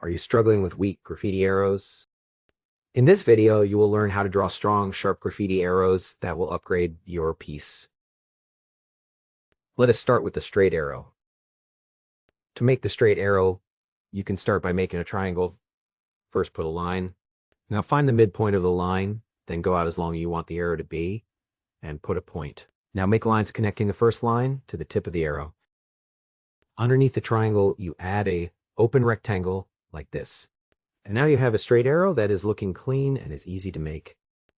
Are you struggling with weak graffiti arrows? In this video, you will learn how to draw strong, sharp graffiti arrows that will upgrade your piece. Let us start with the straight arrow. To make the straight arrow, you can start by making a triangle. First, put a line. Now find the midpoint of the line, then go out as long as you want the arrow to be, and put a point. Now make lines connecting the first line to the tip of the arrow. Underneath the triangle, you add an open rectangle like this. And now you have a straight arrow that is looking clean and is easy to make.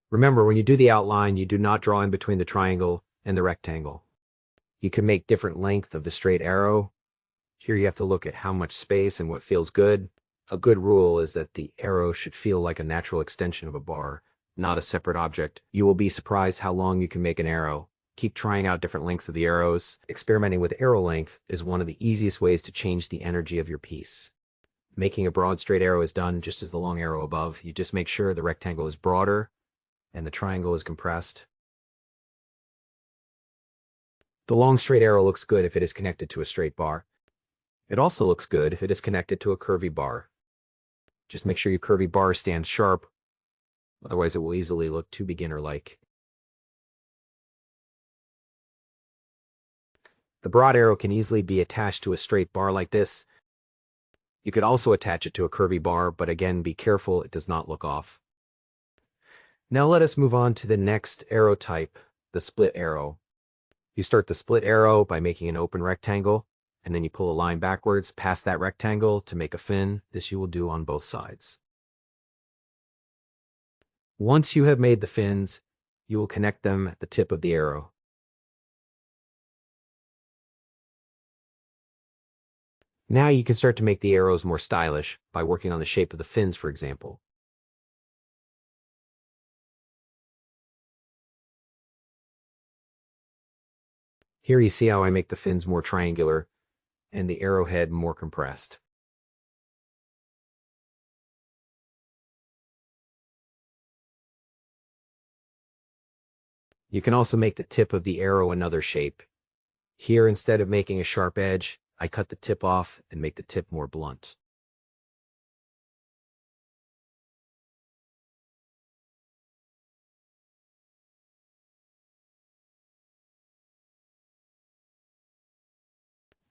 Remember, when you do the outline, you do not draw in between the triangle and the rectangle. You can make different length of the straight arrow. Here you have to look at how much space and what feels good. A good rule is that the arrow should feel like a natural extension of a bar, not a separate object. You will be surprised how long you can make an arrow. Keep trying out different lengths of the arrows. Experimenting with arrow length is one of the easiest ways to change the energy of your piece. Making a broad straight arrow is done just as the long arrow above. You just make sure the rectangle is broader and the triangle is compressed. The long straight arrow looks good if it is connected to a straight bar. It also looks good if it is connected to a curvy bar. Just make sure your curvy bar stands sharp, otherwise it will easily look too beginner-like. The broad arrow can easily be attached to a straight bar like this. You could also attach it to a curvy bar, but again, be careful it does not look off. Now let us move on to the next arrow type, the split arrow. You start the split arrow by making an open rectangle, and then you pull a line backwards past that rectangle to make a fin. This you will do on both sides. Once you have made the fins, you will connect them at the tip of the arrow. Now you can start to make the arrows more stylish by working on the shape of the fins, for example. Here you see how I make the fins more triangular and the arrowhead more compressed. You can also make the tip of the arrow another shape. Here, instead of making a sharp edge, I cut the tip off and make the tip more blunt.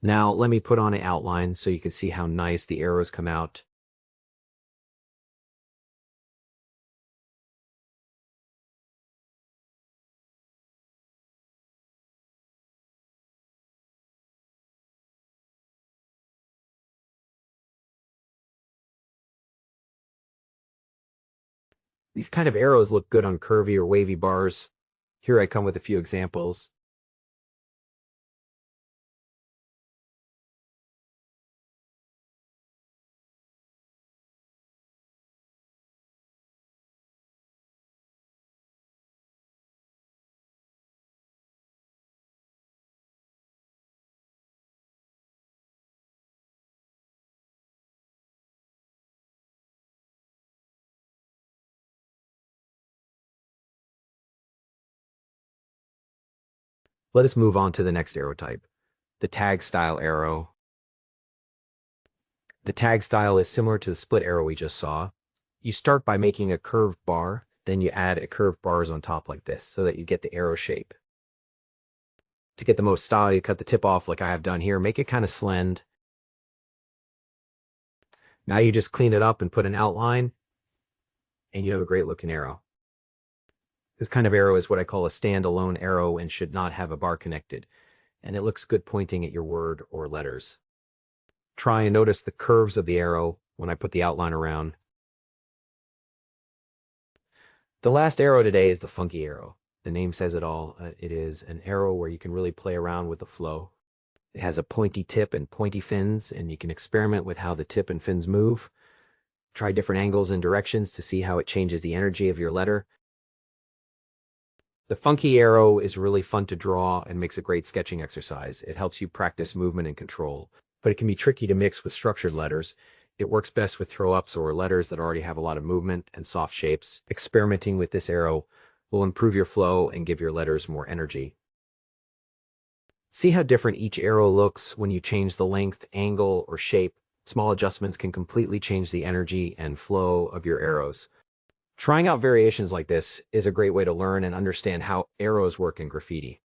Now let me put on an outline so you can see how nice the arrows come out. These kind of arrows look good on curvy or wavy bars. Here I come with a few examples. Let us move on to the next arrow type, the tag style arrow. The tag style is similar to the split arrow we just saw. You start by making a curved bar, then you add a curved bars on top like this so that you get the arrow shape. To get the most style, you cut the tip off like I have done here, make it kind of slend. Now you just clean it up and put an outline, and you have a great looking arrow. This kind of arrow is what I call a standalone arrow and should not have a bar connected, and it looks good pointing at your word or letters. Try and notice the curves of the arrow when I put the outline around. The last arrow today is the funky arrow. The name says it all. It is an arrow where you can really play around with the flow. It has a pointy tip and pointy fins, and you can experiment with how the tip and fins move. Try different angles and directions to see how it changes the energy of your letter. The funky arrow is really fun to draw and makes a great sketching exercise. It helps you practice movement and control, but it can be tricky to mix with structured letters. It works best with throw-ups or letters that already have a lot of movement and soft shapes. Experimenting with this arrow will improve your flow and give your letters more energy. See how different each arrow looks when you change the length, angle, or shape Small adjustments can completely change the energy and flow of your arrows. Trying out variations like this is a great way to learn and understand how arrows work in graffiti.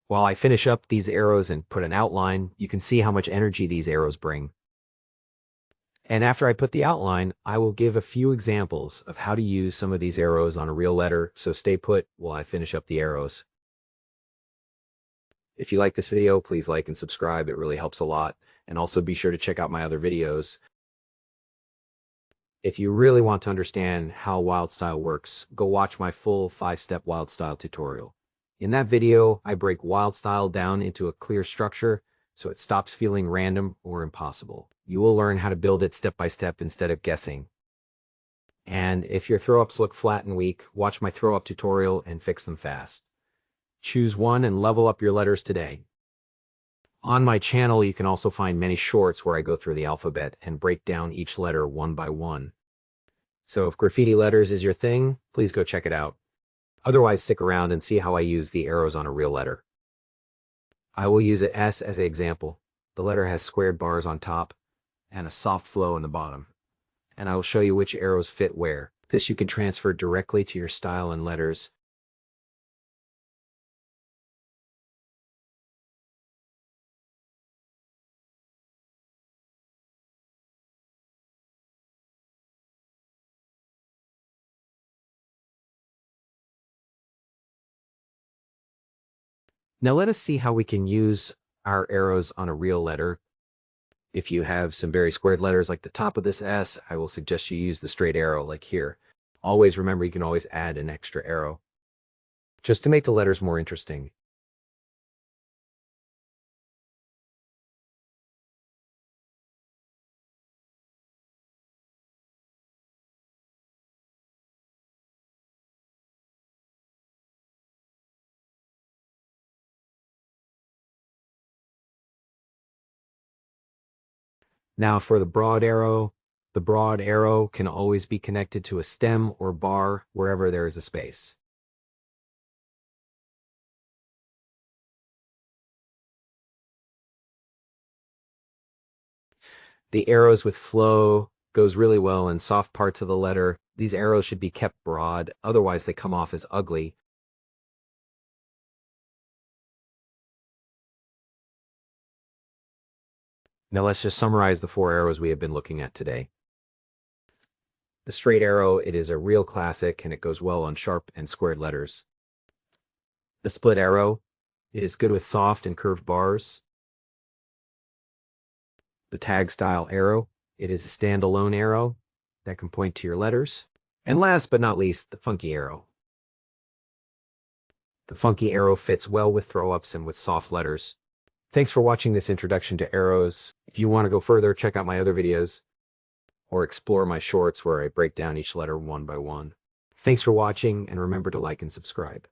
While I finish up these arrows and put an outline, you can see how much energy these arrows bring. And after I put the outline, I will give a few examples of how to use some of these arrows on a real letter, so stay put while I finish up the arrows. If you like this video, please like and subscribe. It really helps a lot. And also be sure to check out my other videos. If you really want to understand how wildstyle works, go watch my full 5-step wildstyle tutorial. In that video, I break wildstyle down into a clear structure so it stops feeling random or impossible. You will learn how to build it step by step instead of guessing. And if your throw-ups look flat and weak, watch my throw-up tutorial and fix them fast. Choose one and level up your letters today. On my channel, you can also find many shorts where I go through the alphabet and break down each letter one by one. So if graffiti letters is your thing, please go check it out. Otherwise, stick around and see how I use the arrows on a real letter. I will use an S as an example. The letter has squared bars on top and a soft flow in the bottom. And I will show you which arrows fit where. This you can transfer directly to your style and letters. Now let us see how we can use our arrows on a real letter. If you have some very squared letters like the top of this S, I will suggest you use the straight arrow like here. Always remember you can always add an extra arrow, just to make the letters more interesting. Now for the broad arrow can always be connected to a stem or bar wherever there is a space. The arrows with flow goes really well in soft parts of the letter. These arrows should be kept broad, otherwise they come off as ugly. Now let's just summarize the 4 arrows we have been looking at today. The straight arrow, it is a real classic and it goes well on sharp and squared letters. The split arrow, it is good with soft and curved bars. The tag style arrow, it is a standalone arrow that can point to your letters. And last but not least, the funky arrow. The funky arrow fits well with throw-ups and with soft letters. Thanks for watching this introduction to arrows. If you want to go further, check out my other videos or explore my shorts where I break down each letter one by one. Thanks for watching, and remember to like and subscribe.